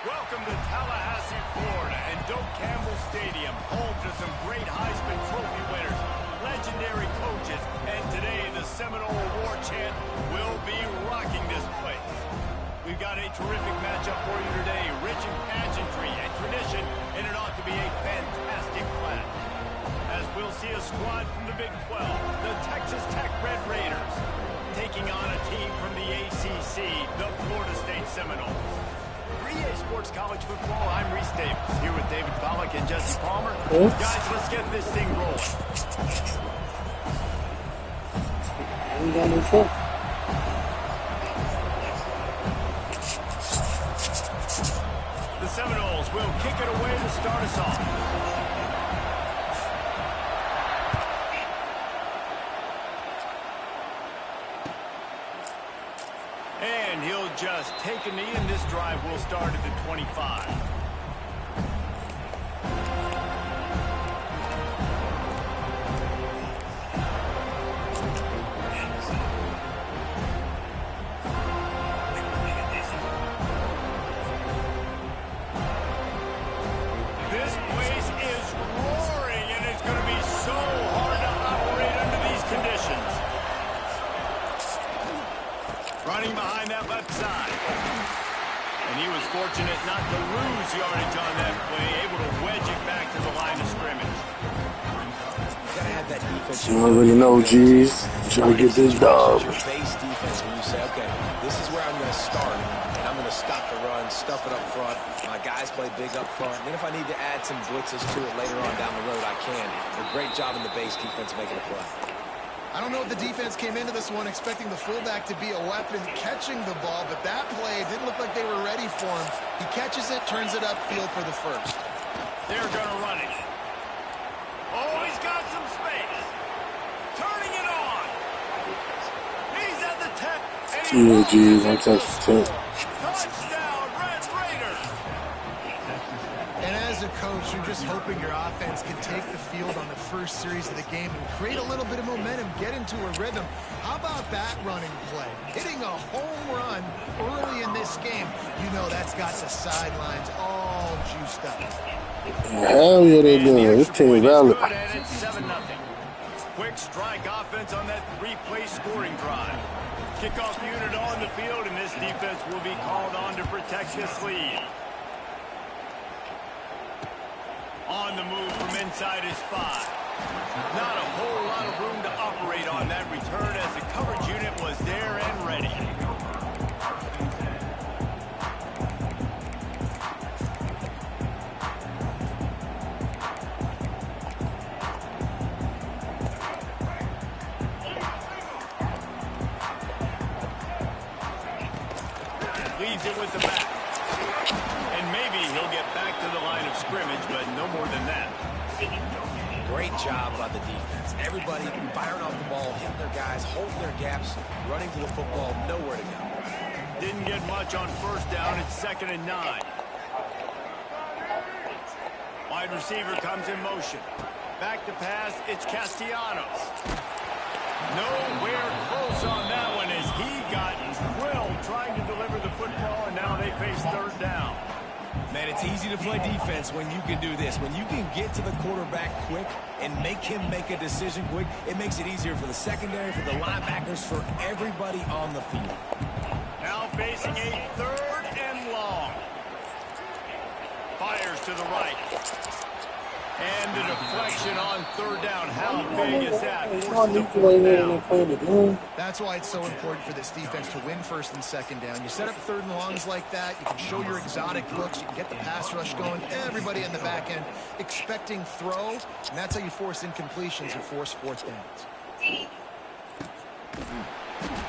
Welcome to Tallahassee, Florida, and Doak Campbell Stadium, home to some great Heisman Trophy winners, legendary coaches, and today the Seminole Award chant will be rocking this place. We've got a terrific matchup for you today, rich in pageantry and tradition, and it ought to be a fantastic clash. As we'll see a squad from the Big 12, the Texas Tech Red Raiders, taking on a team from the ACC, the Florida State Seminoles. 3A Sports College Football, I'm Reese Davis, here with David Pollack and Jesse Palmer. Guys, let's get this thing rolling. The Seminoles will kick it away to start us off. And he'll just take a knee, and this drive will start at the 25. This place is roaring, and it's going to be so hard to operate under these conditions. Running behind that left side. And he was fortunate not to lose yardage on that play, able to wedge it back to the line of scrimmage. You gotta have that defense. You already know, G's. Trying to get this dog. Base defense when you say, okay, this is where I'm going to start, and I'm going to stop the run, stuff it up front. My guys play big up front. And then if I need to add some blitzes to it later on down the road, I can. A great job in the base defense making a play. I don't know if the defense came into this one expecting the fullback to be a weapon catching the ball, but that play didn't look like they were ready for him. He catches it, turns it upfield for the first. They're going to run it. Oh, he's got some space. Turning it on. He's at the 10. Yeah, G's, I'm Texas Tech. Touchdown, Red Raiders. And as a coach, you're just hoping your offense can take the field on the first series of the game and create a little bit of momentum, get into a rhythm. How about that running play? Hitting a home run early in this game. You know that's got the sidelines all juiced up. Hell yeah, they do. This team valid. It's 7-0. Quick strike offense on that three-play scoring drive. Kickoff unit on the field, and this defense will be called on to protect this lead. On the move from inside his 5. Not a whole lot of room to operate on that return as the coverage unit was there and ready. Leaves it with the back. And maybe he'll get back to the line of scrimmage, but no more than that. Great job by the defense. Everybody firing off the ball, hitting their guys, holding their gaps, running to the football, nowhere to go. Didn't get much on first down. It's 2nd and 9. Wide receiver comes in motion. Back to pass. It's Castellanos. Nowhere close on that one as he got drilled trying to deliver the football, and now they face 3rd down. Man, it's easy to play defense when you can do this. When you can get to the quarterback quick and make him make a decision quick, it makes it easier for the secondary, for the linebackers, for everybody on the field. Now facing a 3rd and long. Fires to the right. And the deflection on 3rd down. How big is that? That's why it's so important for this defense to win 1st and 2nd down. You set up 3rd and longs like that. You can show your exotic looks. You can get the pass rush going. Everybody in the back end expecting throw. And that's how you force incompletions or force 4th downs.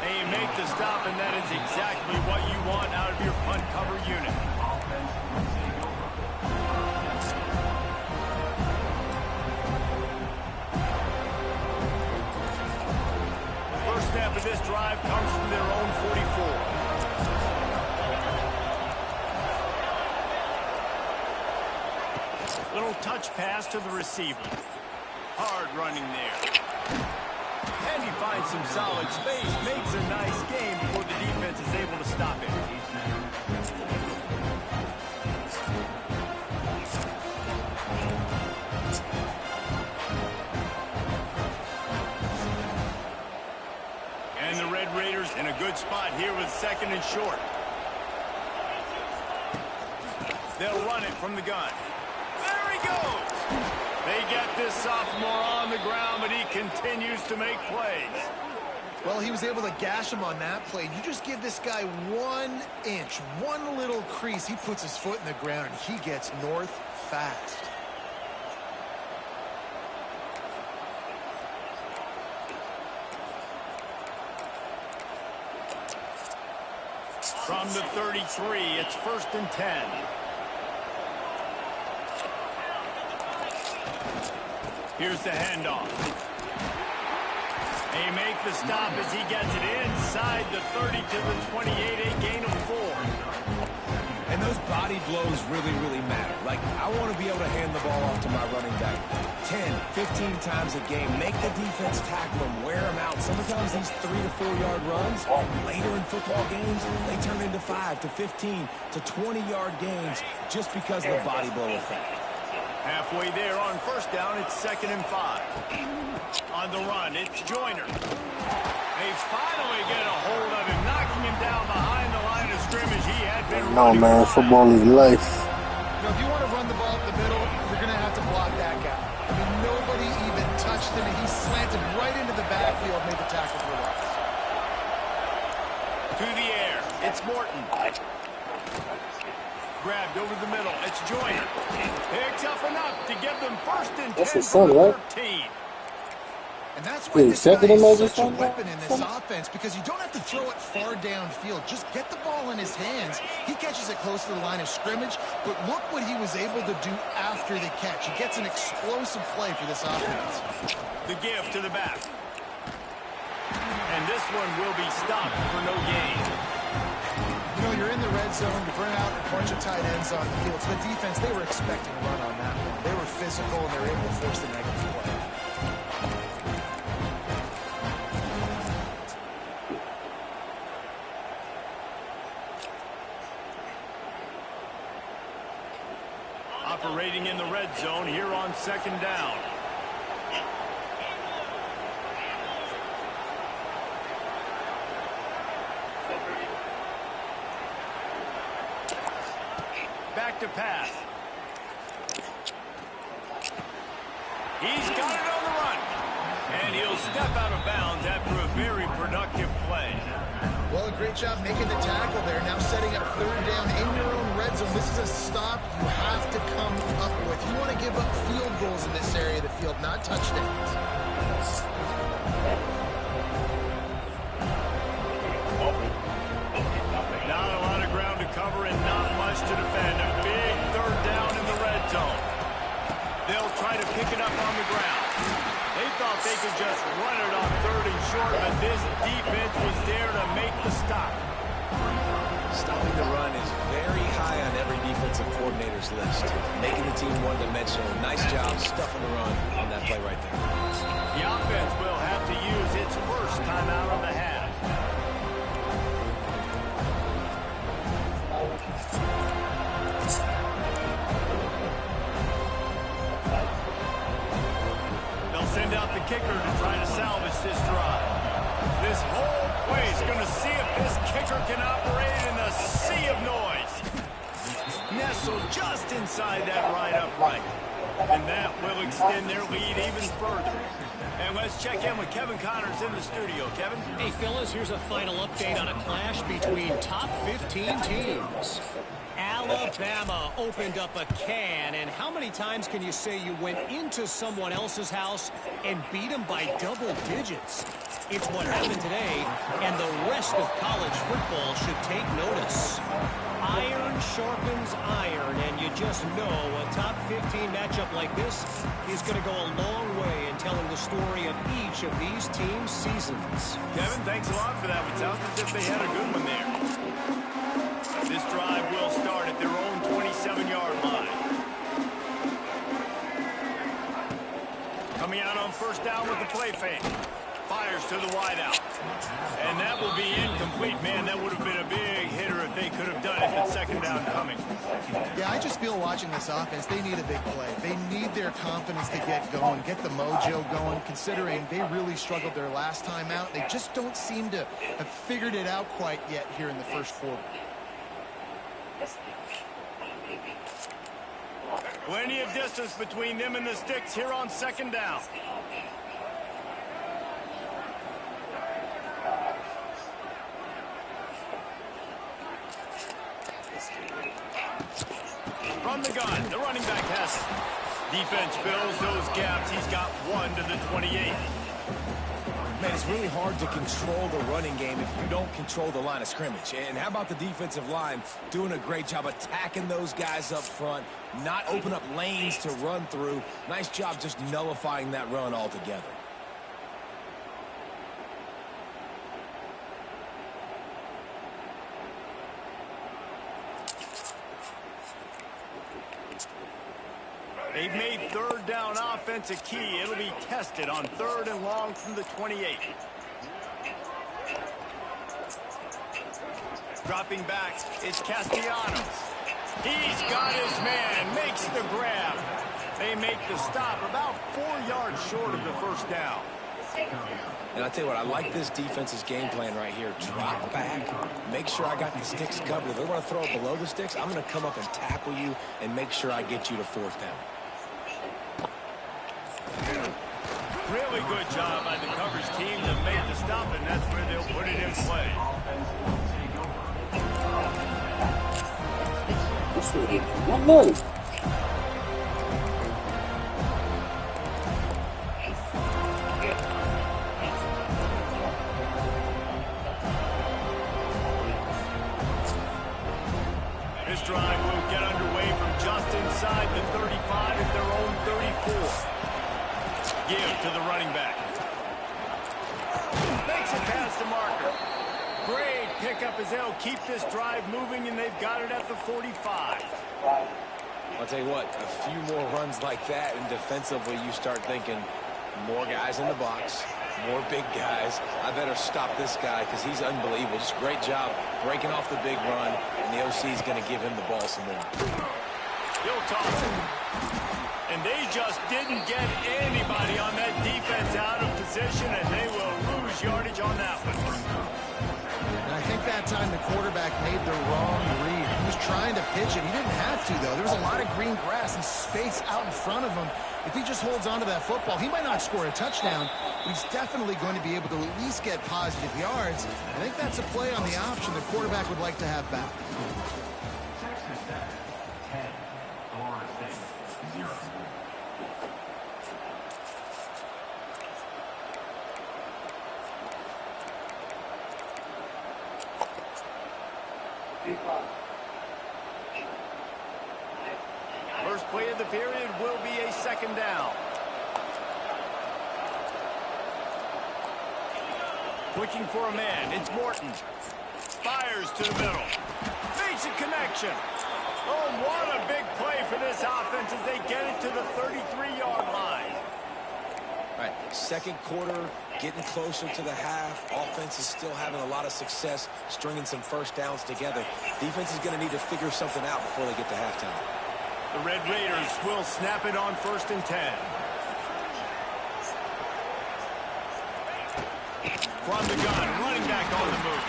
And you make the stop, and that is exactly what you want out of your punt cover unit. Snap of this drive comes from their own 44. Little touch pass to the receiver. Hard running there. And he finds some solid space, makes a nice game before the defense is able to stop it. good spot here with 2nd and short. They'll run it from the gun. There he goes. They get this sophomore on the ground, but he continues to make plays. Well, he was able to gash him on that play. You just give this guy 1 inch, one little crease. He puts his foot in the ground, and he gets north fast. From the 33, it's 1st and 10. Here's the handoff. They make the stop as he gets it inside the 30 to the 28, a gain of 4. And those body blows really, really matter. Like, I want to be able to hand the ball off to my running back 10, 15 times a game. Make the defense tackle him, wear him out. Sometimes these 3 to 4 yard runs, later in football games, they turn into 5 to 15 to 20 yard gains just because of the body blow effect. Halfway there on 1st down, it's 2nd and 5. On the run, it's Joyner. They finally get a hold of him, knocking him down behind the line of scrimmage. He had been running man, wild. football is life. You know, if you want to run the ball up the middle, you're going to have to block that guy. I mean, nobody even touched him, and he slanted right into the backfield, made the tackle for loss. To the air, it's Morton. Grabbed over the middle, it's Joyner. Picks up enough to give them 1st and 10 That's his from son, the right? 13. And that's why Wait, this guy second and is over such a something? weapon in this offense, because you don't have to throw it far downfield. Just get the ball in his hands. He catches it close to the line of scrimmage, but look what he was able to do after the catch. He gets an explosive play for this offense. The give to the back. And this one will be stopped for no gain. You know, you're in the red zone, you bring out a bunch of tight ends on the field. So the defense, they were expecting a run on that one. They were physical, and they were able to force the negative play. Operating in the red zone here on 2nd down. Back to pass. He's got it on the run. And he'll step out of bounds after a very productive play. Well, a great job making the tackle there. Now setting up 3rd down in your own red zone. This is a stop you have to come up with. You want to give up field goals in this area of the field, not touchdowns. Not a lot of ground to cover and not much to defend. A big 3rd down in the red zone. They'll try to pick it up on the ground. They thought they could just run it on 3rd and short, but this defense was there to make the stop. Stopping the run is very high on every defensive coordinator's list. Making the team one-dimensional. Nice job stuffing the run on that play right there. The offense will have to use its 1st timeout of the half. They'll send out the kicker to try to salvage this drive. This whole play is going to see if this kicker can operate in the sea of noise. Nestled just inside that right upright. And that will extend their lead even further. And let's check in with Kevin Connors in the studio. Kevin? Hey, fellas, here's a final update on a clash between top 15 teams. Alabama opened up a can, and how many times can you say you went into someone else's house and beat them by double digits? It's what happened today, and the rest of college football should take notice. Iron sharpens iron, and you just know a top 15 matchup like this is going to go a long way in telling the story of each of these teams' seasons. Kevin, thanks a lot for that. It sounds as if they had a good one there. This drive will start at their own 27-yard line. Coming out on 1st down with the play fake. Fires to the wideout. And that will be incomplete. Man, that would have been a big hitter if they could have done it with second down coming. Yeah, I just feel watching this offense, they need a big play. They need their confidence to get going, get the mojo going, considering they really struggled their last time out. They just don't seem to have figured it out quite yet here in the first quarter. Plenty of distance between them and the sticks here on second down. From the gun, the running back has it. Defense fills those gaps. He's got one to the 28. Man, it's really hard to control the running game if you don't control the line of scrimmage. And how about the defensive line doing a great job attacking those guys up front, not open up lanes to run through. Nice job just nullifying that run altogether. They've made third down offense a key. It'll be tested on 3rd and long from the 28. Dropping back, it's Castellanos. He's got his man, makes the grab. They make the stop about 4 yards short of the first down. And I tell you what, I like this defense's game plan right here. Drop back, make sure I got the sticks covered. If they want to throw it below the sticks, I'm going to come up and tackle you and make sure I get you to 4th down. Really good job by the coverage team to make the stop, and that's where they'll put it in play. This drive will get underway from just inside the 35 at their own 34. Give to the running back. Makes it past the marker. Great pickup as they'll keep this drive moving, and they've got it at the 45. I'll tell you what, a few more runs like that, and defensively you start thinking more guys in the box, more big guys. I better stop this guy because he's unbelievable. Just great job breaking off the big run, and the OC is going to give him the ball some more. He'll toss it. And they just didn't get anybody on that defense out of position, and they will lose yardage on that one. And I think that time the quarterback made the wrong read. He was trying to pitch it. He didn't have to, though. There was a lot of green grass and space out in front of him. If he just holds on to that football, he might not score a touchdown, but he's definitely going to be able to at least get positive yards. I think that's a play on the option the quarterback would like to have back. First play of the period will be a second down. Looking for a man. It's Morton. Fires to the middle. Makes a connection. Oh, what a big play for this offense as they get it to the 33-yard line. All right, second quarter, getting closer to the half. Offense is still having a lot of success stringing some first downs together. Defense is going to need to figure something out before they get to halftime. The Red Raiders will snap it on 1st and 10. From the gun, running back on the move.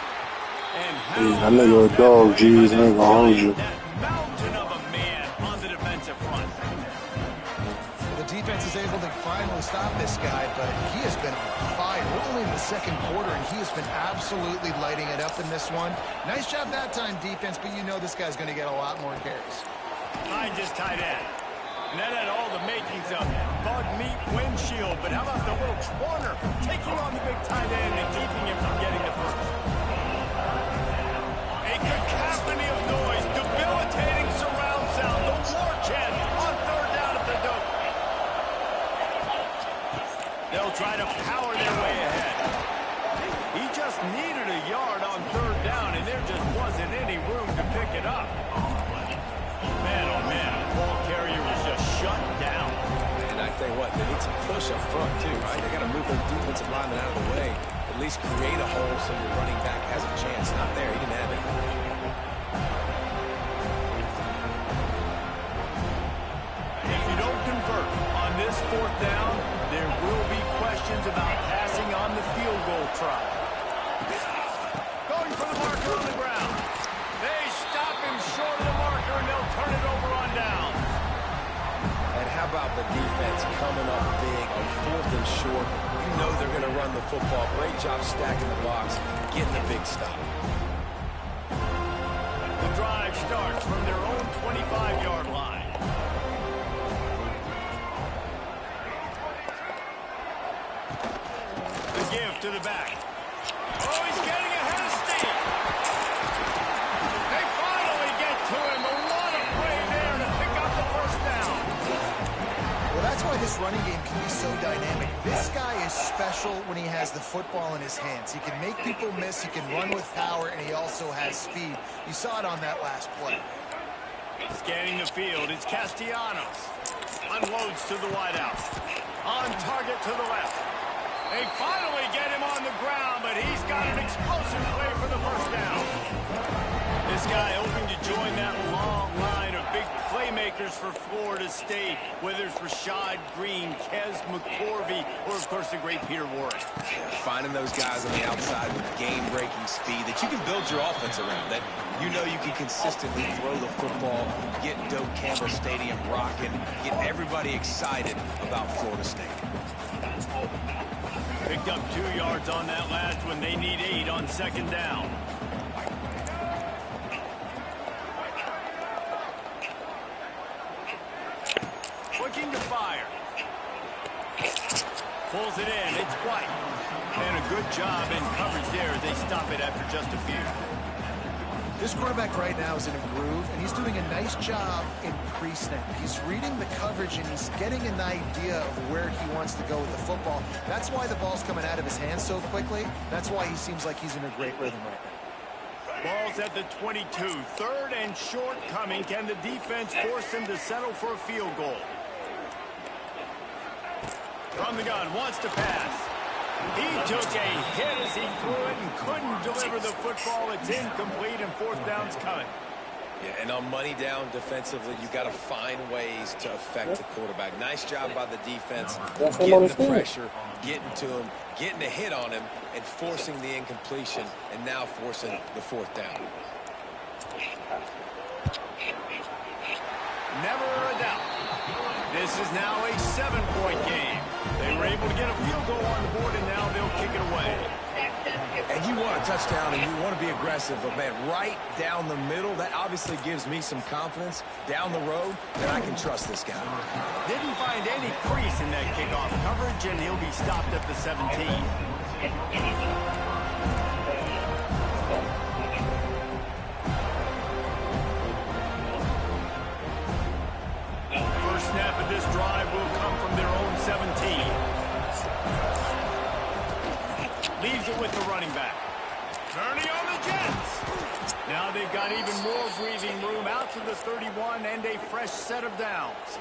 And I know you're a dog, G's. I ain't gonna hold you. That mountain of a man on the defensive front. The defense is able to finally stop this guy, but he has been on fire. We're only in the second quarter, and he has been absolutely lighting it up in this one. Nice job that time, defense, but you know this guy's going to get a lot more carries. Behind just tight end. And that had all the makings of bug meat windshield, but how about the little corner taking on the big tight end and keeping him from getting the first? A cacophony of noise, debilitating surround sound, the war chant on 3rd down at the dope. They'll try to power their way ahead. He just needed a yard on 3rd down, and there just wasn't any room to pick it up. Man, oh man, the ball carrier was just shut down. And I tell you what, they need some push up front too, right? They got to move those defensive linemen out of the way. At least create a hole so your running back has a chance. Not there. He didn't have it. If you don't convert on this fourth down, there will be questions about passing on the field goal try. Going for the marker on the ground. They stop him short of the marker, and they'll turn it over on down. And how about the defense coming up big on 4th and short? You know they're going to run the football. Great job stacking the box, getting the big stop. The drive starts from their own 25-yard line. The give to the back. Oh, he's getting ahead of steam. They finally get to him. A lot of play there to pick up the first down. Well, that's why this running game can be so dynamic. This guy is special when he has the football in his hands. He can make people miss, he can run with power, and he also has speed. You saw it on that last play. Scanning the field, it's Castellanos. Unloads to the wideout. On target to the left. They finally get him on the ground, but he's got an explosive play for the first down. This guy hoping to join that long line of big playmakers for Florida State, whether it's Rashad Green, Kez McCorvey, or, of course, the great Peter Warrick. Yeah, finding those guys on the outside with game-breaking speed that you can build your offense around, that you know you can consistently throw the football, get Doak Campbell Stadium rocking, get everybody excited about Florida State. Picked up 2 yards on that last one. They need 8 on second down. Looking to fire. Pulls it in. It's White. And a good job in coverage there as they stop it after just a few. This quarterback right now is in a groove, and he's doing a nice job in pre-snap. He's reading the coverage, and he's getting an idea of where he wants to go with the football. That's why the ball's coming out of his hands so quickly. That's why he seems like he's in a great rhythm right now. Ball's at the 22. 3rd and short coming. Can the defense force him to settle for a field goal? From the gun, wants to pass. He took a hit as he threw it and couldn't deliver the football. It's incomplete, and 4th down's coming. Yeah, and on money down defensively, you got to find ways to affect the quarterback. Nice job by the defense, getting the pressure, getting to him, getting a hit on him, and forcing the incompletion, and now forcing the 4th down. Never a doubt. This is now a 7-point game. They were able to get a field goal on the board, and now they'll kick it away. And you want a touchdown, and you want to be aggressive, but, man, right down the middle, that obviously gives me some confidence down the road that I can trust this guy. Didn't find any crease in that kickoff coverage, and he'll be stopped at the 17. First snap of this drive will come from their own 17. Leaves it with the running back. Turning on the Jets. Now they've got even more breathing room out to the 31 and a fresh set of downs.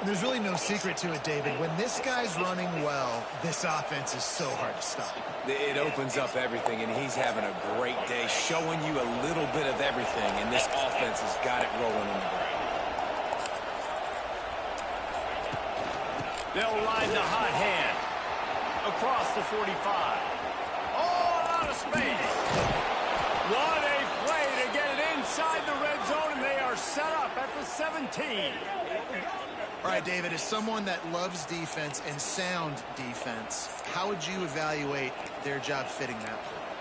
There's really no secret to it, David. When this guy's running well, this offense is so hard to stop. It opens up everything, and he's having a great day, showing you a little bit of everything, and this offense has got it rolling on the ground. They'll ride the hot hand across the 45. All out of space. What a play to get it inside the red zone, and they are set up at the 17. All right, David, as someone that loves defense and sound defense, how would you evaluate their job fitting that?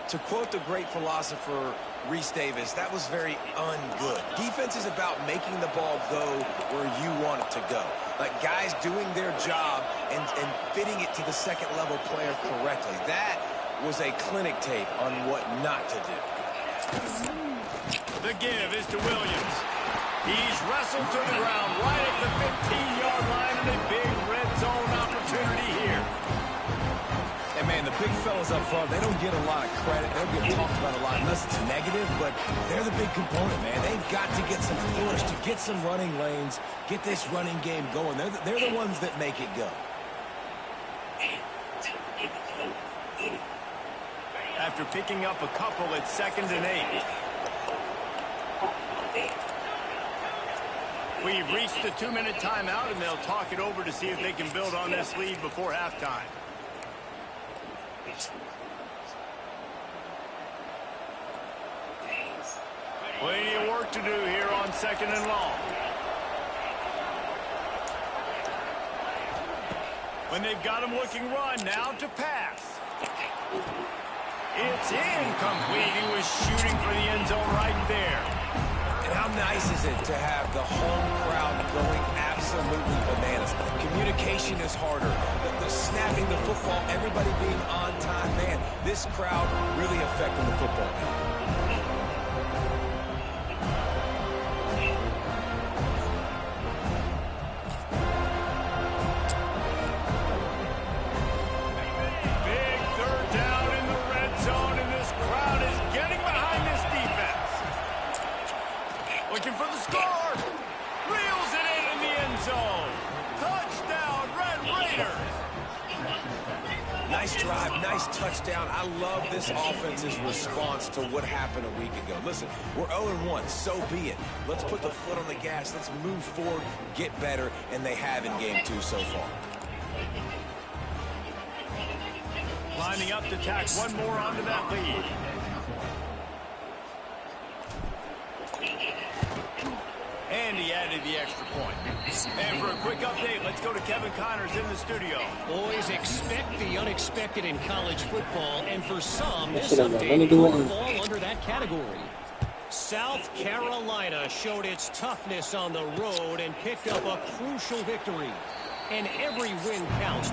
To quote the great philosopher Reese Davis, that was very ungood. Defense is about making the ball go where you want it to go. Like guys doing their job and fitting it to the second level player correctly. That was a clinic tape on what not to do. The give is to Williams. He's wrestled to the ground right at the 15-yard line, and a big red zone opportunity here. And man, the big fella guys up front, they don't get a lot of credit. They don't get talked about a lot unless it's negative, but they're the big component, man. They've got to get some push, to get some running lanes, get this running game going. They're the ones that make it go. After picking up a couple, it's 2nd and 8. We've reached the 2-minute timeout, and they'll talk it over to see if they can build on this lead before halftime. Plenty of work to do here on 2nd and long. When they've got him looking run, now to pass. It's incomplete. He was shooting for the end zone right there. And how nice is it to have the home crowd going absolutely bananas? Communication is harder. The snapping the football, everybody being on time. Man, this crowd really affecting the football game. Big 3rd down in the red zone, and this crowd is getting behind this defense. Looking for the score. Reels it in the end zone. Touchdown, Red Raiders. Nice drive, nice touchdown. I love this offense's response to what happened a week ago. Listen, we're 0-1, so be it. Let's put the foot on the gas. Let's move forward, get better, and they have in game 2 so far. Lining up to tack one more onto that lead. And he added the extra point. And for a quick update, let's go to Kevin Connors in the studio. Boys, expect the unexpected in college football, and for some, this update could fall under that category. South Carolina showed its toughness on the road and picked up a crucial victory. And every win counts.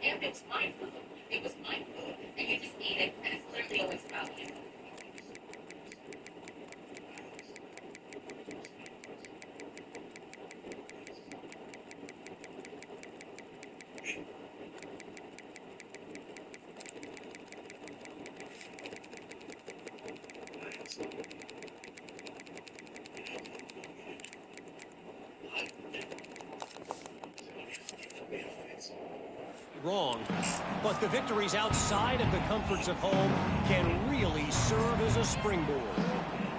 And it's my food. It was my food. And you just eat it. And it's literally always about you. Wrong. But the victories outside of the comforts of home can really serve as a springboard.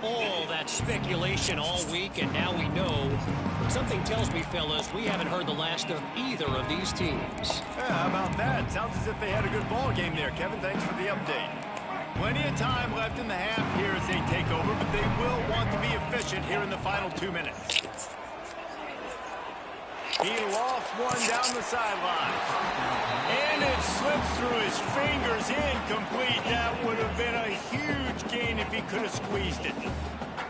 All that speculation all week, and now we know. Something tells me, fellas, we haven't heard the last of either of these teams. Yeah, how about that? Sounds as if they had a good ball game there, Kevin. Thanks for the update. Plenty of time left in the half here as they take over, but they will want to be efficient here in the final 2 minutes. He lofts one down the sideline. And it slips through his fingers, incomplete. That would have been a huge gain if he could have squeezed it.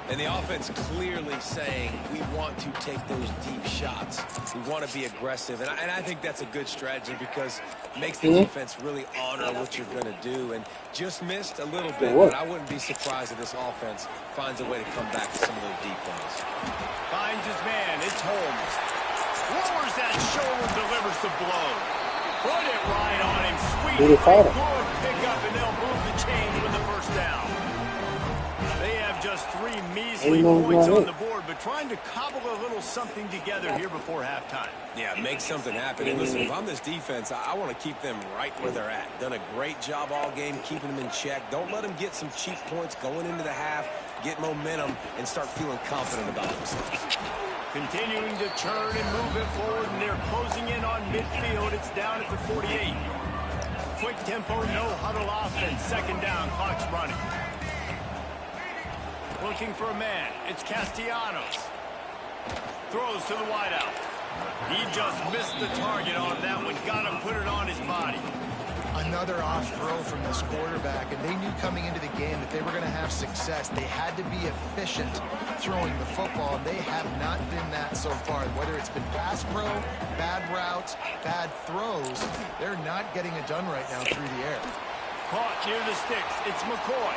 And the offense clearly saying, we want to take those deep shots. We want to be aggressive. And I think that's a good strategy because it makes the defense really honor what you're going to do. And just missed a little bit, but I wouldn't be surprised if this offense finds a way to come back to some of those deep ones. Finds his man. It's Holmes. Lowers that shoulder, delivers the blow. Put it right on him. Sweet. Good pickup, and they'll move the chains with the first down. They have just 3 measly points on the board, but trying to cobble a little something together here before halftime. Yeah, make something happen. And listen, if I'm this defense, I want to keep them right where they're at. Done a great job all game keeping them in check. Don't let them get some cheap points going into the half, get momentum, and start feeling confident about themselves. Continuing to turn and move it forward, and they're closing in on midfield. It's down at the 48. Quick tempo, no huddle offense. Second down, clock's running. Looking for a man. It's Castellanos. Throws to the wideout. He just missed the target on that one. Got to put it on his body. A Another off throw from this quarterback, and they knew coming into the game that they were going to have success. They had to be efficient throwing the football, and they have not been that so far. Whether it's been pass pro, bad routes, bad throws, they're not getting it done right now through the air. Caught near the sticks. It's McCoy.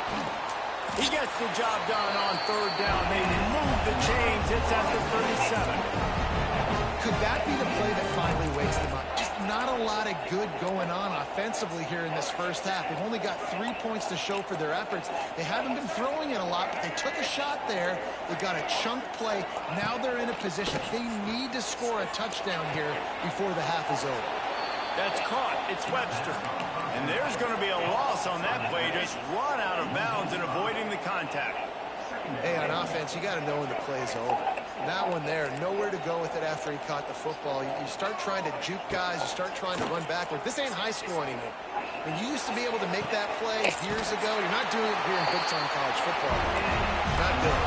He gets the job done on third down. They move the chains. It's at the 37. Could that be the play that finally wakes them up? Just not a lot of good going on offensively here in this first half. They've only got 3 points to show for their efforts. They haven't been throwing it a lot, but they took a shot there. They got a chunk play. Now they're in a position. They need to score a touchdown here before the half is over. That's caught. It's Webster. And there's going to be a loss on that play. Just run out of bounds and avoiding the contact. Hey, on offense, you got to know when the play is over. That one there, nowhere to go with it after he caught the football. You start trying to juke guys. You start trying to run backward. This ain't high school anymore. I mean, you used to be able to make that play years ago. You're not doing it here in big-time college football. Not good.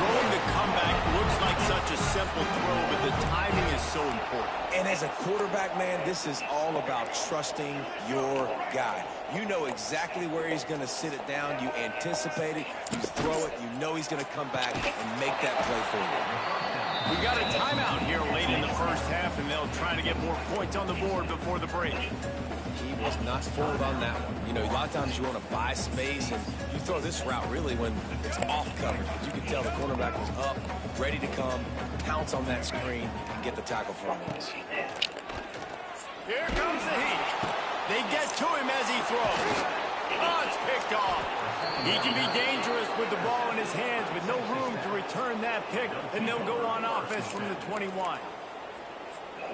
Throwing the comeback looks like such a simple throw, but the timing is so important. And as a quarterback, man, this is all about trusting your guy. You know exactly where he's going to sit it down. You anticipate it. You throw it. You know he's going to come back and make that play for you. We got a timeout here late in the first half, and they'll try to get more points on the board before the break. He was not fooled on that one. You know, a lot of times you want to buy space, and you throw this route really when it's off coverage. But you can tell the cornerback was up, ready to come, pounce on that screen, and get the tackle for him. Here comes the heat. They get to him as he throws. Oh, it's picked off. He can be dangerous with the ball in his hands, but no room to return that pick, and they'll go on offense from the 21.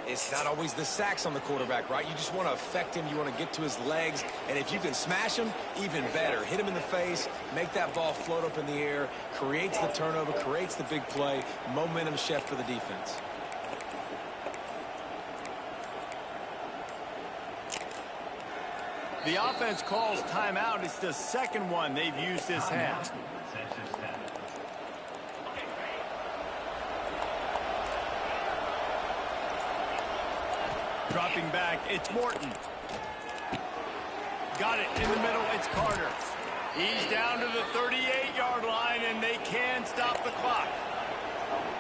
It's not always the sacks on the quarterback, right? You just want to affect him. You want to get to his legs. And if you can smash him, even better. Hit him in the face, make that ball float up in the air, creates the turnover, creates the big play, momentum shift for the defense. The offense calls timeout. It's the second one they've used this half. Dropping back, it's Morton. Got it in the middle, it's Carter. He's down to the 38-yard line, and they can stop the clock.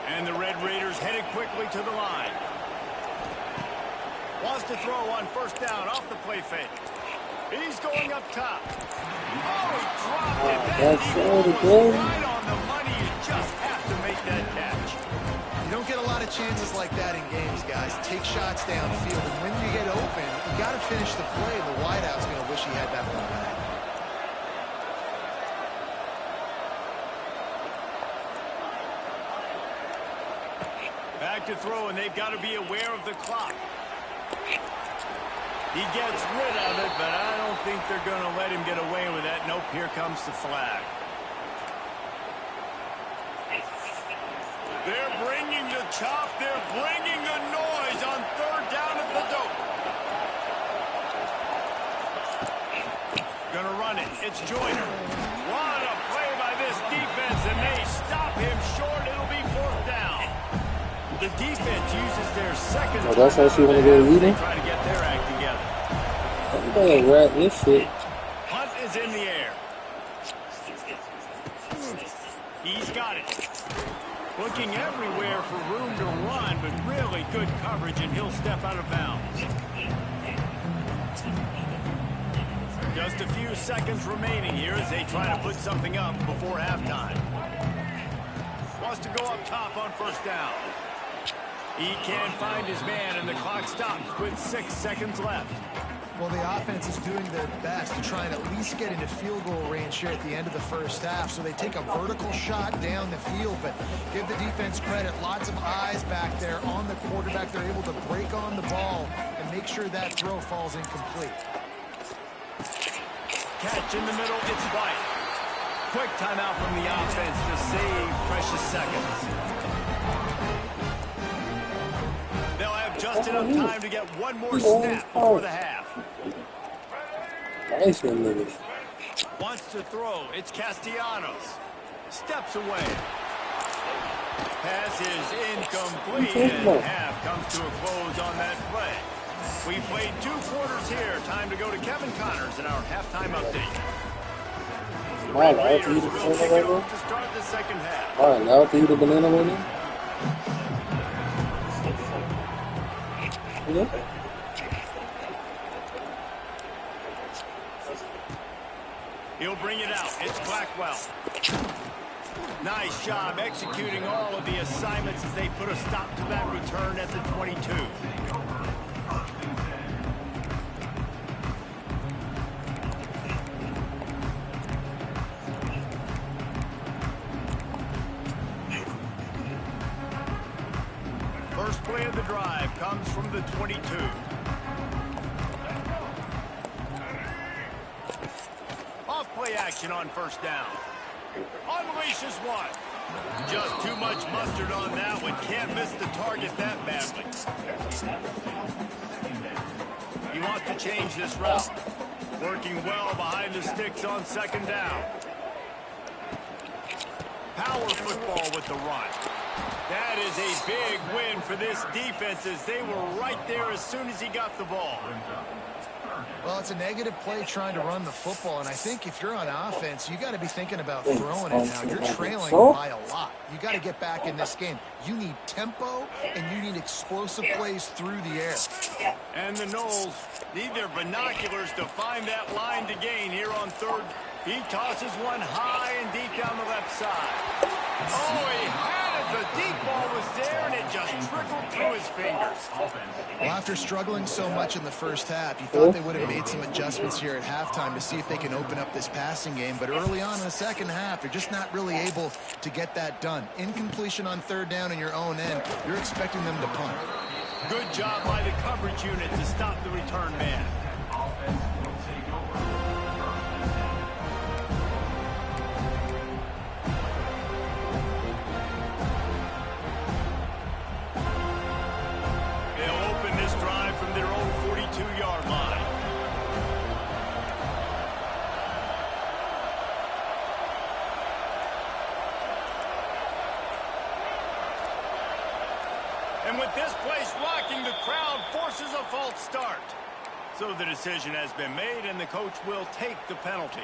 And the Red Raiders headed quickly to the line. Wants to throw on first down off the play fake. He's going up top. Oh, he dropped it. That defense was right on the money. You just have to make that catch. You don't get a lot of chances like that in games, guys. Take shots downfield, and when you get open, you got to finish the play. The wideout's going to wish he had that one back. Back to throw, and they've got to be aware of the clock. He gets rid of it, but I don't think they're going to let him get away with that. Nope, here comes the flag. They're bringing the chop. They're bringing the noise on third down at the dope. Gonna run it. It's Joyner. What a play by this defense, and they stop him short. It'll be fourth down. The defense uses their second. Oh, that's how she want to go eating? Try to get their act together. I'm gonna wrap this shit. Hunt is in the air. He's got it. Looking everywhere for room to run, but really good coverage, and he'll step out of bounds. Just a few seconds remaining here as they try to put something up before halftime. Wants to go up top on first down. He can't find his man, and the clock stops with 6 seconds left. Well, the offense is doing their best to try and at least get into field goal range here at the end of the first half. So they take a vertical shot down the field, but give the defense credit. Lots of eyes back there on the quarterback. They're able to break on the ball and make sure that throw falls incomplete. Catch in the middle, it's White. Quick timeout from the offense to save precious seconds. They'll have just enough time to get one more snap before the half. Nice one, niggas. Wants to throw. It's Castellanos. Steps away. Pass is incomplete, and half comes to a close on that play. We played 2 quarters here. Time to go to Kevin Connors in our halftime update. The Am I Red allowed to Raiders eat a will banana kick right it now? off to start the second half. Am I allowed to eat a banana right now? Yeah. He'll bring it out. It's Blackwell. Nice job executing all of the assignments as they put a stop to that return at the 22. First play of the drive comes from the 22. Off-play action on first down. Unleashes one. Just too much mustard on that one. Can't miss the target that badly. He wants to change this route. Working well behind the sticks on second down. Power football with the run. That is a big win for this defense as they were right there as soon as he got the ball. Well, it's a negative play trying to run the football, and I think if you're on offense, you got to be thinking about throwing it now. You're trailing by a lot. You got to get back in this game. You need tempo, and you need explosive plays through the air. And the Knowles need their binoculars to find that line to gain here on third. He tosses one high and deep down the left side. Oh, he had it. The deep ball was there, and it just trickled through his fingers. Well, after struggling so much in the first half, you thought they would have made some adjustments here at halftime to see if they can open up this passing game. But early on in the second half, they're just not really able to get that done. Incompletion on third down in your own end, you're expecting them to punt. Good job by the coverage unit to stop the return man. From their own 42-yard line. And with this place rocking, the crowd forces a false start. So the decision has been made, and the coach will take the penalty.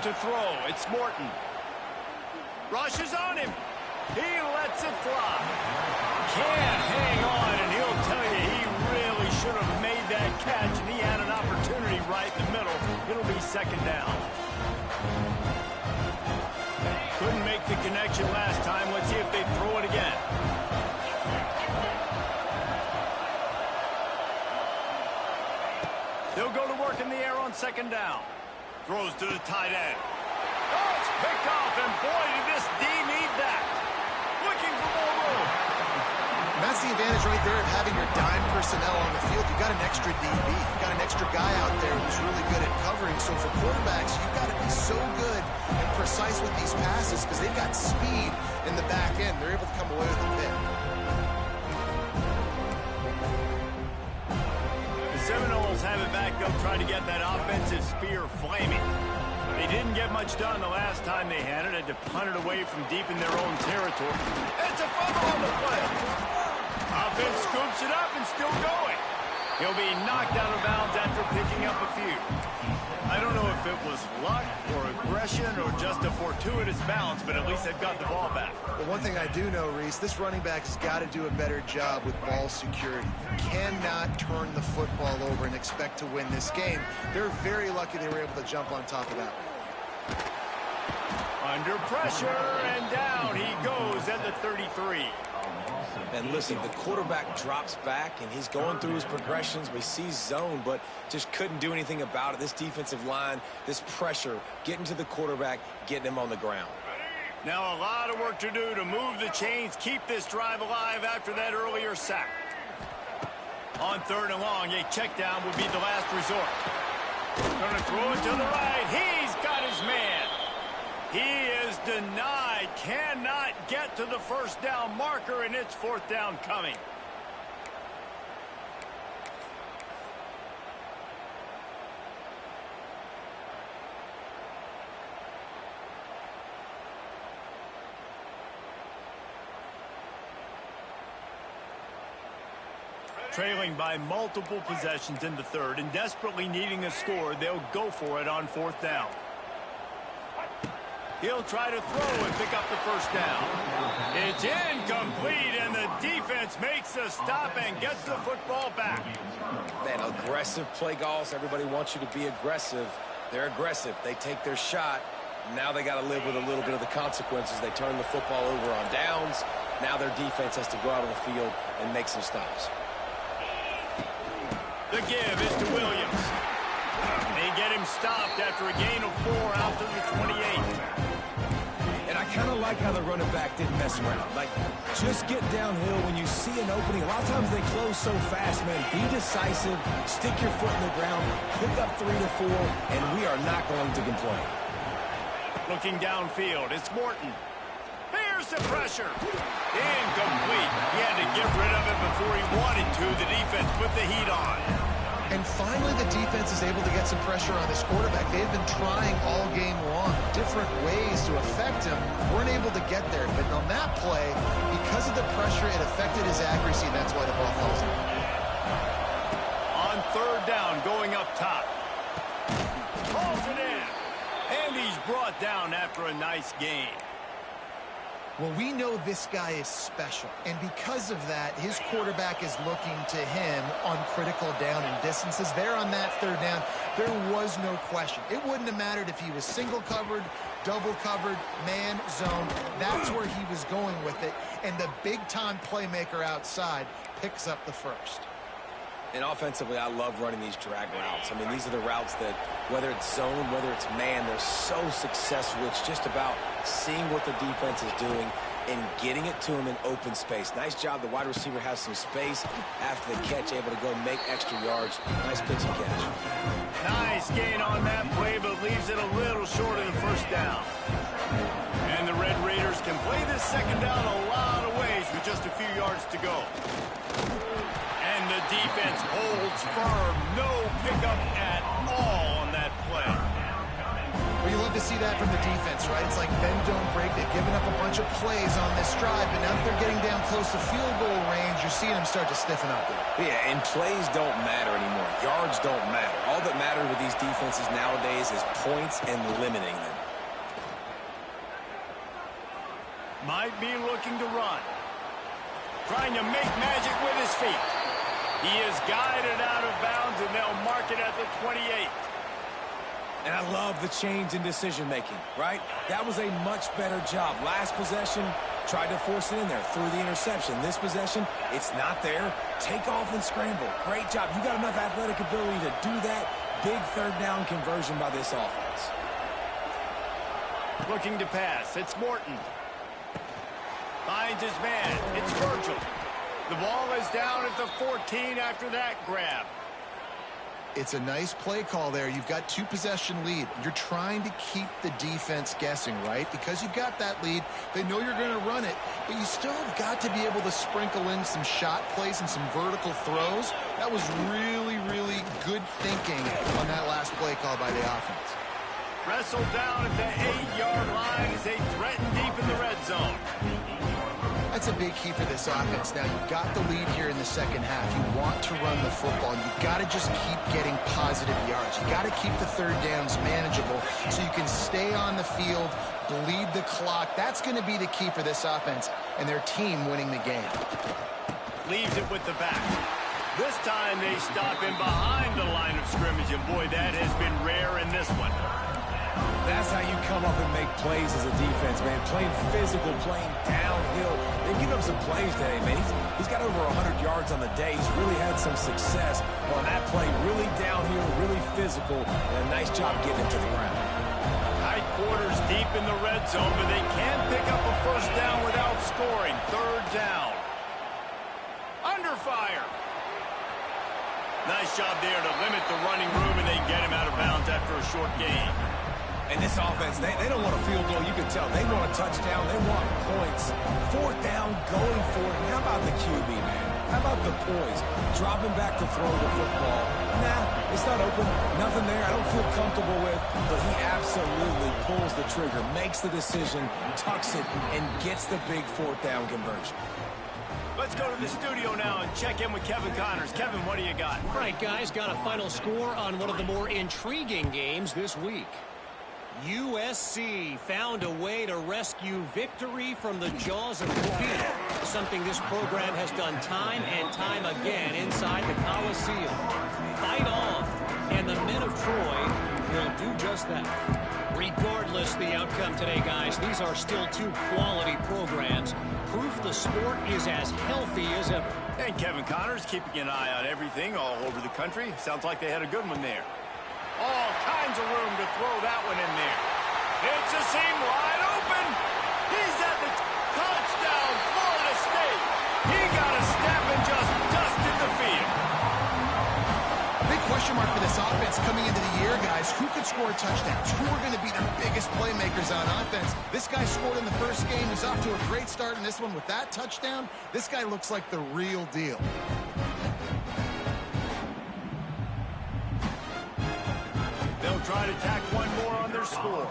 To throw, it's Morton. Rushes on him. He lets it fly. Can't hang on, and he'll tell you he really should have made that catch, and he had an opportunity right in the middle. It'll be second down. Couldn't make the connection last time. Let's see if they throw it again. They'll go to work in the air on second down. Throws to the tight end. Oh, it's picked off, and boy, did this D need that. Looking for more room. And that's the advantage right there of having your dime personnel on the field. You've got an extra DB. You've got an extra guy out there who's really good at covering. So for quarterbacks, you've got to be so good and precise with these passes because they've got speed in the back end. They're able to come away with a pick. Seminoles have it back. They'll try to get that offensive spear flaming. They didn't get much done the last time they had it. Had to punt it away from deep in their own territory. It's a fumble on the play. Offense scoops it up and still going. He'll be knocked out of bounds after picking up a few. I don't know if it was luck or aggression or just a fortuitous bounce, but at least they've got the ball back. But one thing I do know, Reese, this running back has got to do a better job with ball security. You cannot turn the football over and expect to win this game. They're very lucky they were able to jump on top of that one. Under pressure, and down he goes at the 33. And listen, the quarterback drops back, and he's going through his progressions. We see zone, but just couldn't do anything about it. This defensive line, this pressure, getting to the quarterback, getting him on the ground. Now a lot of work to do to move the chains, keep this drive alive after that earlier sack. On third and long, a check down will be the last resort. Going to throw it to the right. He's got his man. He is denied. Cannot get to the first down marker, and it's fourth down coming. trailing by multiple possessions in the third and desperately needing a score, they'll go for it on fourth down. He'll try to throw and pick up the first down. It's incomplete, and the defense makes a stop and gets the football back. Man, aggressive play calls. Everybody wants you to be aggressive. They're aggressive. They take their shot. Now they got to live with a little bit of the consequences. They turn the football over on downs. Now their defense has to go out on the field and make some stops. The give is to Williams. They get him stopped after a gain of 4 out to the 28. And I kind of like how the running back didn't mess around. Like, just get downhill when you see an opening. A lot of times they close so fast, man. Be decisive, stick your foot in the ground, pick up 3 to 4, and we are not going to complain. Looking downfield, it's Morton. Here's the pressure. Incomplete. He had to get rid of it before he wanted to. The defense put the heat on. And finally, the defense is able to get some pressure on this quarterback. They've been trying all game long, different ways to affect him. Weren't able to get there. But on that play, because of the pressure, it affected his accuracy, and that's why the ball falls in. On third down, going up top. Pulls it in. And he's brought down after a nice gain. Well, we know this guy is special, and because of that, his quarterback is looking to him on critical down and distances. There on that third down, there was no question. It wouldn't have mattered if he was single covered, double covered, man, zone. That's where he was going with it, and the big-time playmaker outside picks up the first. And offensively, I love running these drag routes. I mean, these are the routes that, whether it's zone, whether it's man, they're so successful. It's just about seeing what the defense is doing and getting it to him in open space. Nice job. The wide receiver has some space after the catch, able to go make extra yards. Nice pitch and catch. Nice gain on that play, but leaves it a little short of the first down. And the Red Raiders can play this second down a lot of ways with just a few yards to go. And the defense holds firm. No pickup at all on that play. Well, you love to see that from the defense, right? It's like bend, don't break. They've given up a bunch of plays on this drive, but now that they're getting down close to field goal range, you're seeing them start to stiffen up there. Yeah, and plays don't matter anymore. Yards don't matter. All that matters with these defenses nowadays is points and limiting them. Might be looking to run. Trying to make magic with his feet. He is guided out of bounds, and they'll mark it at the 28. And I love the change in decision-making, right? That was a much better job. Last possession, tried to force it in there, threw the interception. This possession, it's not there. Take off and scramble. Great job. You got enough athletic ability to do that. Big third down conversion by this offense. Looking to pass. It's Morton. Finds his man. It's Virgil. The ball is down at the 14 after that grab. It's a nice play call there. You've got 2-possession lead. You're trying to keep the defense guessing, right? Because you've got that lead, they know you're going to run it, but you still have got to be able to sprinkle in some shot plays and some vertical throws. That was really, really good thinking on that last play call by the offense. Wrestled down at the 8-yard line as they threaten deep in the red zone. That's a big key for this offense. Now, you've got the lead here in the second half. You want to run the football. You've got to just keep getting positive yards. You've got to keep the third downs manageable so you can stay on the field, bleed the clock. That's going to be the key for this offense and their team winning the game. Leaves it with the back. This time they stop him behind the line of scrimmage, and boy, that has been rare in this one. That's how you come up and make plays as a defense, man. Playing physical, playing downhill. They've given up some plays today, man. He's got over 100 yards on the day. He's really had some success on that play. Really downhill, really physical, and a nice job getting it to the ground. Tight quarters deep in the red zone, but they can't pick up a first down without scoring. Third down. Under fire. Nice job there to limit the running room, and they get him out of bounds after a short gain. And this offense, they don't want a field goal. You can tell. They want a touchdown. They want points. Fourth down, going for it. And how about the QB, man? How about the poise? Dropping back to throw the football. Nah, it's not open. Nothing there I don't feel comfortable with. But he absolutely pulls the trigger, makes the decision, tucks it, and gets the big fourth down conversion. Let's go to to the studio now and check in with Kevin Connors. Kevin, what do you got? All right, guys, got a final score on one of the more intriguing games this week. USC found a way to rescue victory from the jaws of defeat, something this program has done time and time again inside the Coliseum. Fight on, and the men of Troy will do just that. Regardless the outcome today, guys, these are still two quality programs. Proof the sport is as healthy as ever. And Kevin Connors keeping an eye on everything all over the country. Sounds like they had a good one there. All kinds of room to throw that one in there. It's a seam wide open. He's at the touchdown, Florida State. He got a step and just dusted the field. Big question mark for this offense coming into the year, guys. Who could score touchdowns? Who are going to be their biggest playmakers on offense? This guy scored in the first game. He's off to a great start in this one with that touchdown. This guy looks like the real deal. They'll try to tack one more on their score.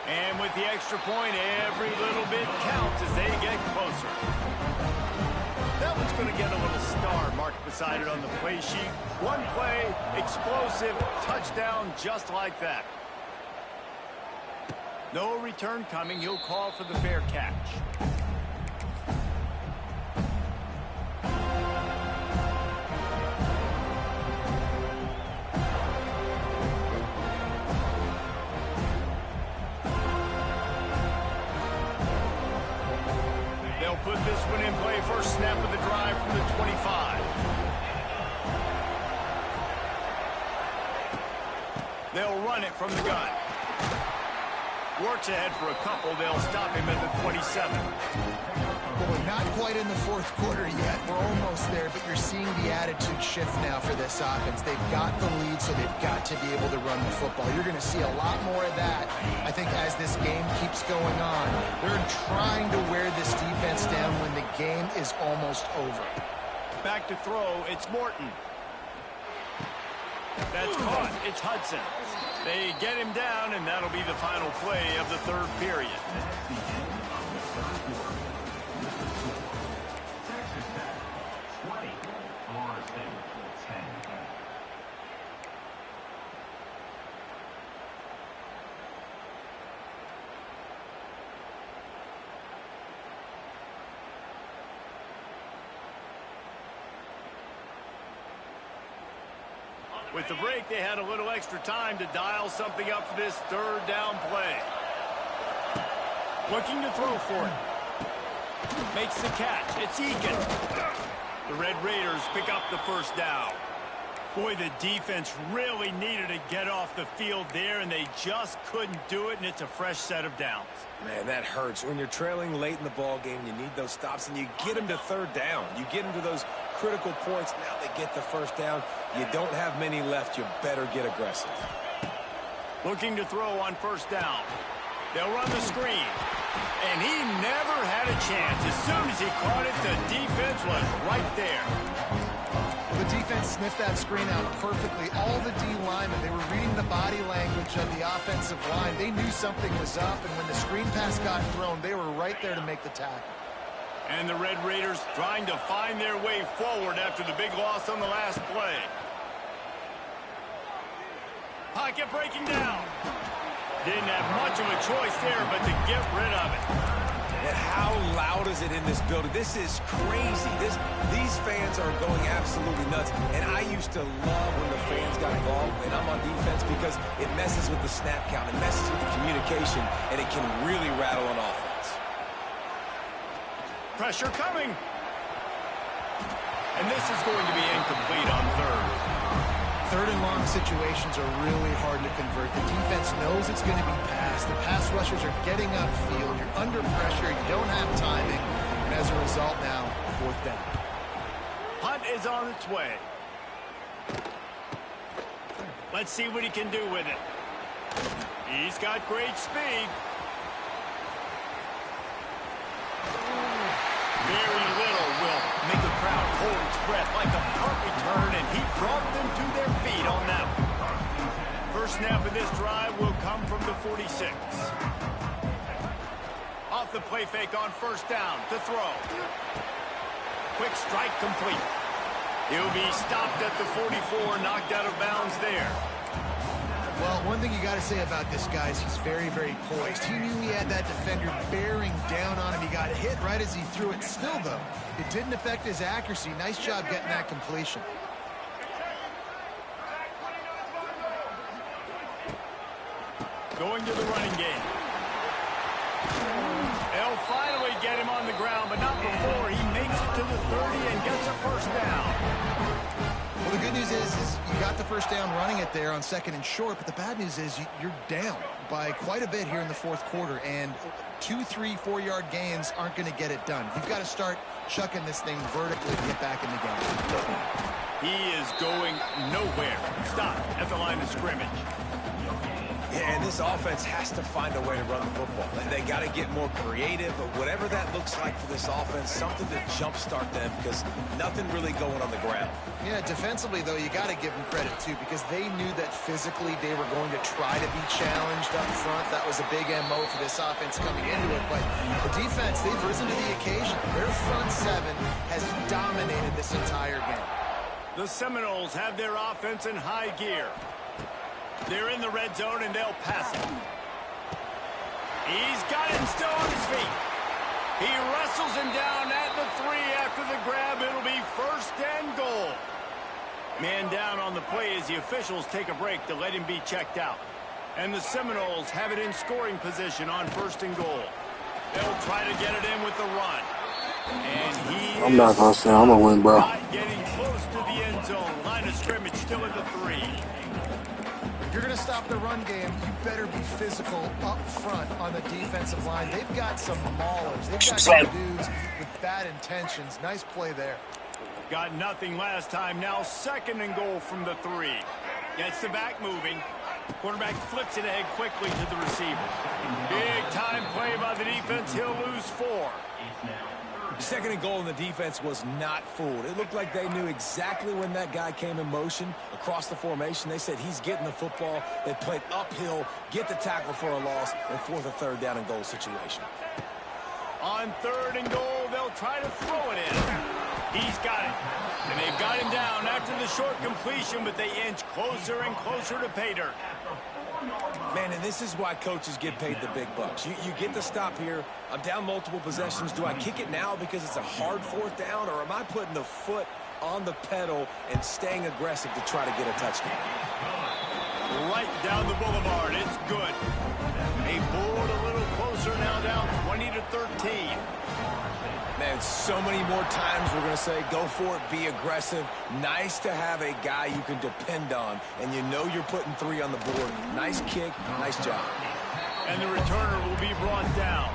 And with the extra point, every little bit counts as they get closer. That one's going to get a little star marked beside it on the play sheet. One play, explosive, touchdown just like that. No return coming. He'll call for the fair catch. They'll put this one in play. First snap of the drive from the 25. They'll run it from the gun. Works ahead for a couple. They'll stop him at the 27. Well, we're not quite in the fourth quarter yet. We're almost there, but you're seeing the attitude shift now for this offense. They've got the lead, so they've got to be able to run the football. You're going to see a lot more of that, I think, as this game keeps going on. They're trying to wear this defense down when the game is almost over. Back to throw. It's Morton. That's caught. It's Hudson. They get him down, and that'll be the final play of the third period. With the break, they had a little extra time to dial something up for this third down play. Looking to throw for it. Makes the catch. It's Eakin. The Red Raiders pick up the first down. Boy, the defense really needed to get off the field there, and they just couldn't do it, and it's a fresh set of downs. Man, that hurts. When you're trailing late in the ball game, you need those stops, and you get them to third down. You get them to those critical points. Now they get the first down. You don't have many left. You better get aggressive. Looking to throw on first down. They'll run the screen. And he never had a chance. As soon as he caught it, the defense was right there. Well, the defense sniffed that screen out perfectly. All the D linemen, they were reading the body language of the offensive line. They knew something was up, and when the screen pass got thrown, they were right there to make the tackle. And the Red Raiders trying to find their way forward after the big loss on the last play. Pocket breaking down. Didn't have much of a choice there, but to get rid of it. And how loud is it in this building? This is crazy. These fans are going absolutely nuts. And I used to love when the fans got involved, and I'm on defense, because it messes with the snap count. It messes with the communication, and it can really rattle an offense. Pressure coming. And this is going to be incomplete on third. Third and long situations are really hard to convert. The defense knows it's going to be passed. The pass rushers are getting upfield. You're under pressure. You don't have timing. And as a result now, fourth down. Punt is on its way. Let's see what he can do with it. He's got great speed. Very little will make a crowd hold its breath like a punt return, and he brought them to their feet on that one. First snap of this drive will come from the 46. the play fake on first down to throw. Quick strike complete. He'll be stopped at the 44, knocked out of bounds there. Well, one thing you got to say about this guy is he's very, very poised. He knew he had that defender bearing down on him. He got hit right as he threw it. Still, though, it didn't affect his accuracy. Nice job getting that completion. Going to the running game. They'll finally get him on the ground, but not before he makes it to the 30 and gets a first down. Well, the good news is you got the first down running it there on 2nd and short, but the bad news is you're down by quite a bit here in the 4th quarter, and 2, 3, 4-yard gains aren't going to get it done. You've got to start chucking this thing vertically to get back in the game. He is going nowhere. Stop at the line of scrimmage. Yeah, and this offense has to find a way to run the football. They got to get more creative, but whatever that looks like for this offense, something to jumpstart them, because nothing really going on the ground. Yeah, defensively, though, you got to give them credit, too, because they knew that physically they were going to try to be challenged up front. That was a big MO for this offense coming into it, but the defense, they've risen to the occasion. Their front 7 has dominated this entire game. The Seminoles have their offense in high gear. They're in the red zone, and they'll pass it. He's got him still on his feet. He wrestles him down at the 3 after the grab. It'll be 1st and goal. Man down on the play as the officials take a break to let him be checked out. And the Seminoles have it in scoring position on 1st and goal. They'll try to get it in with the run. And I'm not going to say I'm going to win, bro. Not getting close to the end zone. Line of scrimmage still at the 3. You're going to stop the run game, you better be physical up front on the defensive line. They've got some maulers. They've got some dudes with bad intentions. Nice play there. Got nothing last time. Now 2nd and goal from the 3. Gets the back moving. Quarterback flips it ahead quickly to the receiver. Big time play by the defense. He'll lose 4. 2nd and goal, and the defense was not fooled. It looked like they knew exactly when that guy came in motion across the formation. They said he's getting the football. They played uphill, get the tackle for a loss, and force a 3rd down and goal situation. On 3rd and goal, they'll try to throw it in. He's got it. And they've got him down after the short completion, but they inch closer and closer to pay dirt. Man, and this is why coaches get paid the big bucks. You get the stop here. I'm down multiple possessions. Do I kick it now because it's a hard 4th down, or am I putting the foot on the pedal and staying aggressive to try to get a touchdown? Right down the boulevard. It's good. They pulled a little closer now, down 20-13. Man, so many more times we're going to say, go for it, be aggressive. Nice to have a guy you can depend on, and you know you're putting 3 on the board. Nice kick, nice job. And the returner will be brought down.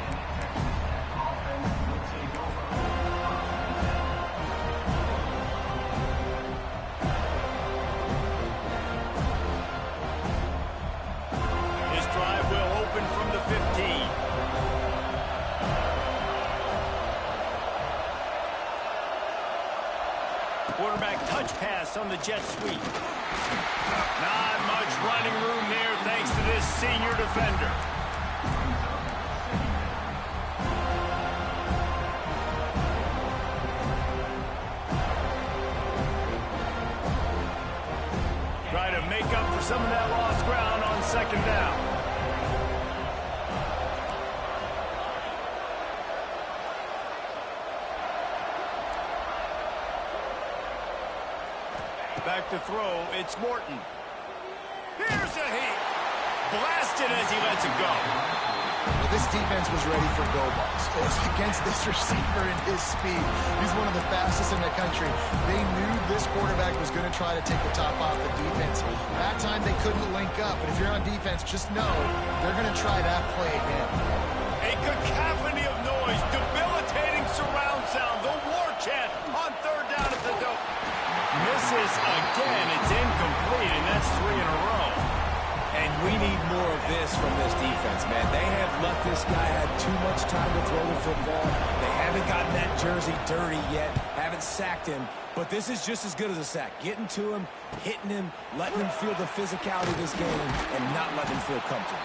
This drive will open from the 15. Quarterback touch pass on the jet sweep. Not much running room there thanks to this senior defender. Try to make up for some of that lost ground on 2nd down. Back to throw, it's Morton. Here's a heat. Blasted as he lets it go. Well, this defense was ready for go balls. It was against this receiver and his speed. He's one of the fastest in the country. They knew this quarterback was going to try to take the top off the defense. That time they couldn't link up, but if you're on defense, just know they're going to try that play again. A cacophony of noise, debilitating surround sound, the war chant on 3rd down at the dope. Misses again. It's incomplete, and that's 3 in a row. And we need more of this from this defense, man. They have let this guy have too much time to throw the football. They haven't gotten that jersey dirty yet, haven't sacked him. But this is just as good as a sack. Getting to him, hitting him, letting him feel the physicality of this game, and not letting him feel comfortable.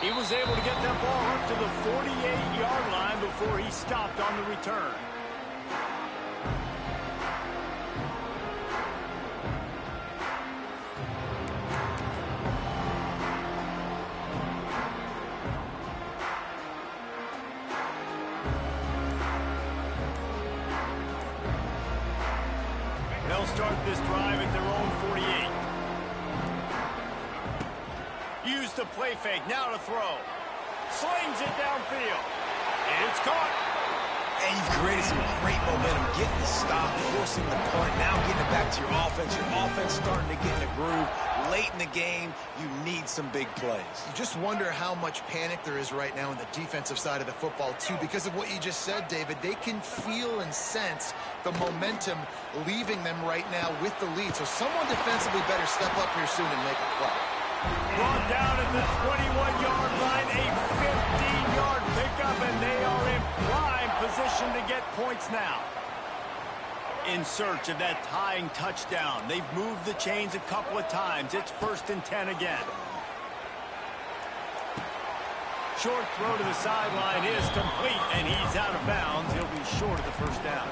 He was able to get that ball up to the 48-yard line before he stopped on the return. They'll start this drive at their own 48. Use the play fake, now to throw. Slings it downfield. It's caught. And you've created some great momentum, getting the stop, forcing the punt, now getting it back to your offense. Your offense starting to get in a groove. Late in the game, you need some big plays. You just wonder how much panic there is right now on the defensive side of the football, too, because of what you just said, David. They can feel and sense the momentum leaving them right now with the lead. So someone defensively better step up here soon and make a play. Brought down at the 21-yard line, a 15-yard pickup, and they are in prime position to get points now. In search of that tying touchdown. They've moved the chains a couple of times. It's 1st and 10 again. Short throw to the sideline is complete, and he's out of bounds. He'll be short of the first down.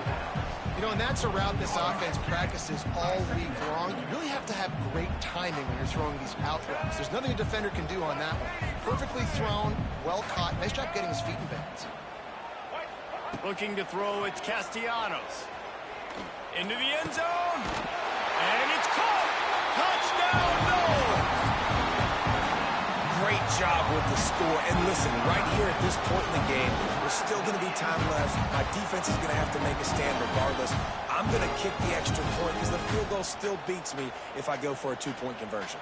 You know, and that's a route this offense practices all week long. You really have to have great timing when you're throwing these out routes. There's nothing a defender can do on that one. Perfectly thrown, well caught. Nice job getting his feet in bounds. Looking to throw, it's Castellanos. Into the end zone. And it's caught. Touchdown, no! Great job with the score. And listen, right here at this point in the game, there's still going to be time left. My defense is going to have to make a stand regardless. I'm going to kick the extra point because the field goal still beats me if I go for a 2-point conversion.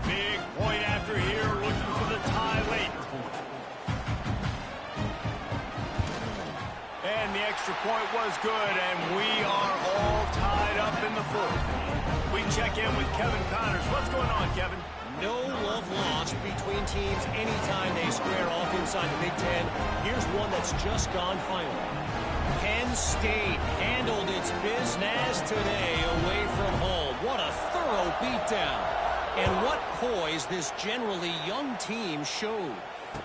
Big point after here, looking for the tie late. And the extra point was good, and we are all tied up in the 4th. We check in with Kevin Connors. What's going on, Kevin? No love lost between teams anytime they square off inside the Big Ten. Here's one that's just gone final. Penn State handled its business today away from home. What a thorough beatdown. And what poise this generally young team showed.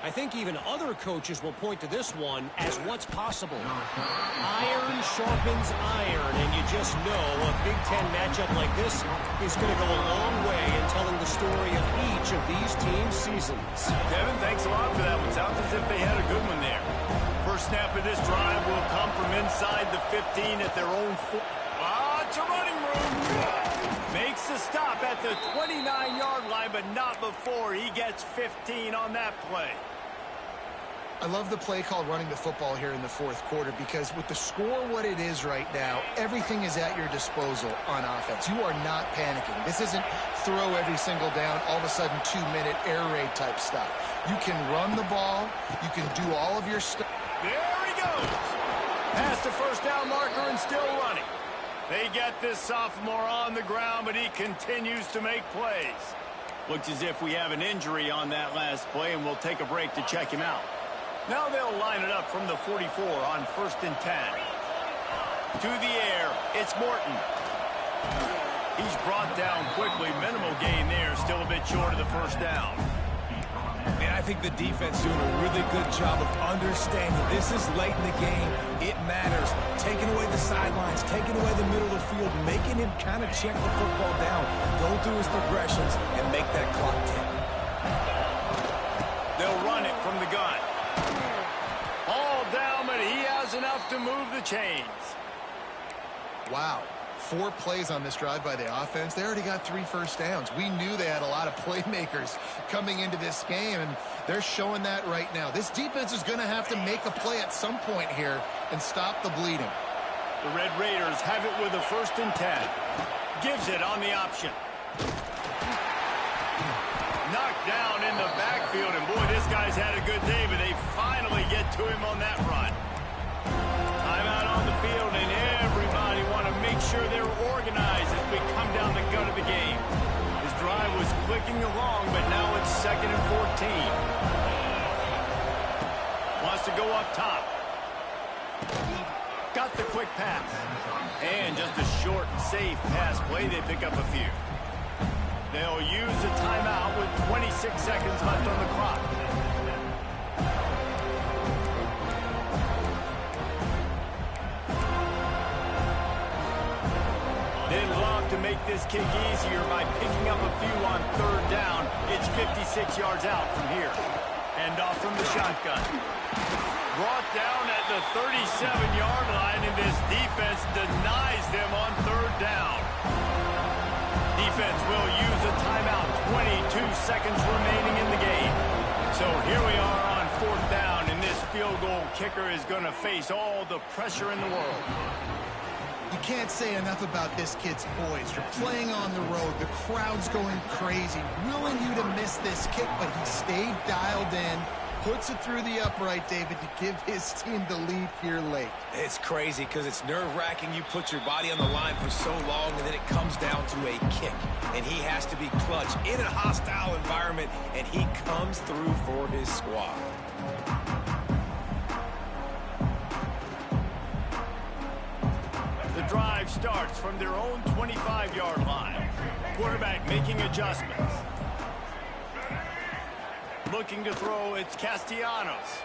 I think even other coaches will point to this one as what's possible. Iron sharpens iron, and you just know a Big Ten matchup like this is going to go a long way in telling the story of each of these teams' seasons. Kevin, thanks a lot for that one. Sounds as if they had a good one there. First snap of this drive will come from inside the 15 at their own 4. It's a running room. Makes the stop at the 29-yard line, but not before he gets 15 on that play. I love the play call running the football here in the 4th quarter because with the score what it is right now, everything is at your disposal on offense. You are not panicking. This isn't throw every single down, all of a sudden 2-minute air raid type stuff. You can run the ball. You can do all of your stuff. There he goes. Past the first down marker and still running. They get this sophomore on the ground, but he continues to make plays. Looks as if we have an injury on that last play, and we'll take a break to check him out. Now they'll line it up from the 44 on 1st and 10. To the air, it's Morton. He's brought down quickly. Minimal gain there, still a bit short of the first down. Man, I think the defense doing a really good job of understanding this is late in the game. It matters. Taking away the sidelines, taking away the middle of the field, making him kind of check the football down, go through his progressions, and make that clock tick. They'll run it from the gun. All down, but he has enough to move the chains. Wow. 4 plays on this drive by the offense. They already got 3 first downs. We knew they had a lot of playmakers coming into this game, and they're showing that right now. This defense is going to have to make a play at some point here and stop the bleeding. The Red Raiders have it with a 1st and 10. Gives it on the option. Knocked down in the backfield, and boy, this guy's had a good day, but they finally get to him on that run. Timeout on the field, and everybody want to make sure they're organized as we come down the gut of the game. His drive was clicking along, but now it's 2nd and 14. Wants to go up top. Got the quick pass. And just a short, safe pass play. They pick up a few. They'll use a timeout with 26 seconds left on the clock. They'd love to make this kick easier by picking up a few on third down. It's 56 yards out from here. And off from the shotgun. Brought down at the 37-yard line, and this defense denies them on third down. Defense will use a timeout. 22 seconds remaining in the game. So here we are on fourth down, and this field goal kicker is going to face all the pressure in the world. You can't say enough about this kid's poise. You're playing on the road. The crowd's going crazy, willing you to miss this kick, but he stayed dialed in, puts it through the upright, David, to give his team the lead here late. It's crazy because it's nerve-wracking. You put your body on the line for so long, and then it comes down to a kick. And he has to be clutch in a hostile environment, and he comes through for his squad. The drive starts from their own 25-yard line. Quarterback making adjustments. Looking to throw, it's Castellanos.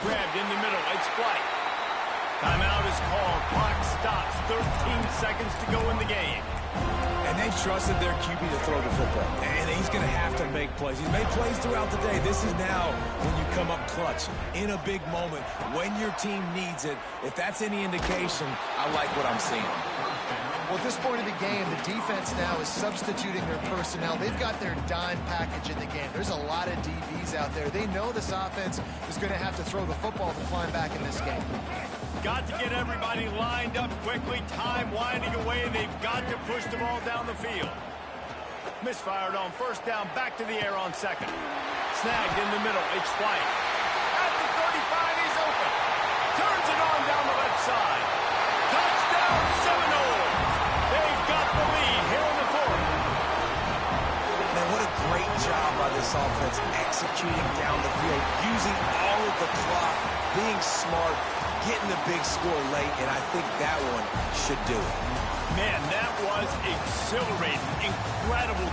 Grabbed in the middle, it's White. Timeout is called, clock stops, 13 seconds to go in the game. And they trusted their QB to throw the football. And he's going to have to make plays. He's made plays throughout the day. This is now when you come up clutch in a big moment when your team needs it. If that's any indication, I like what I'm seeing. Well, at this point of the game, the defense now is substituting their personnel. They've got their dime package in the game. There's a lot of DBs out there. They know this offense is going to have to throw the football to climb back in this game. Got to get everybody lined up quickly. Time winding away, and they've got to push the ball down the field. Misfired on first down, back to the air on second. Snagged in the middle, it's White. At the 35, he's open. Turns it on down the left side. Touchdown, Seminoles. They've got the lead here in the fourth. Man, what a great job by this offense executing down the field, using all of the clock, being smart, getting the big score late, and I think that one should do it. Man, that was exhilarating, incredible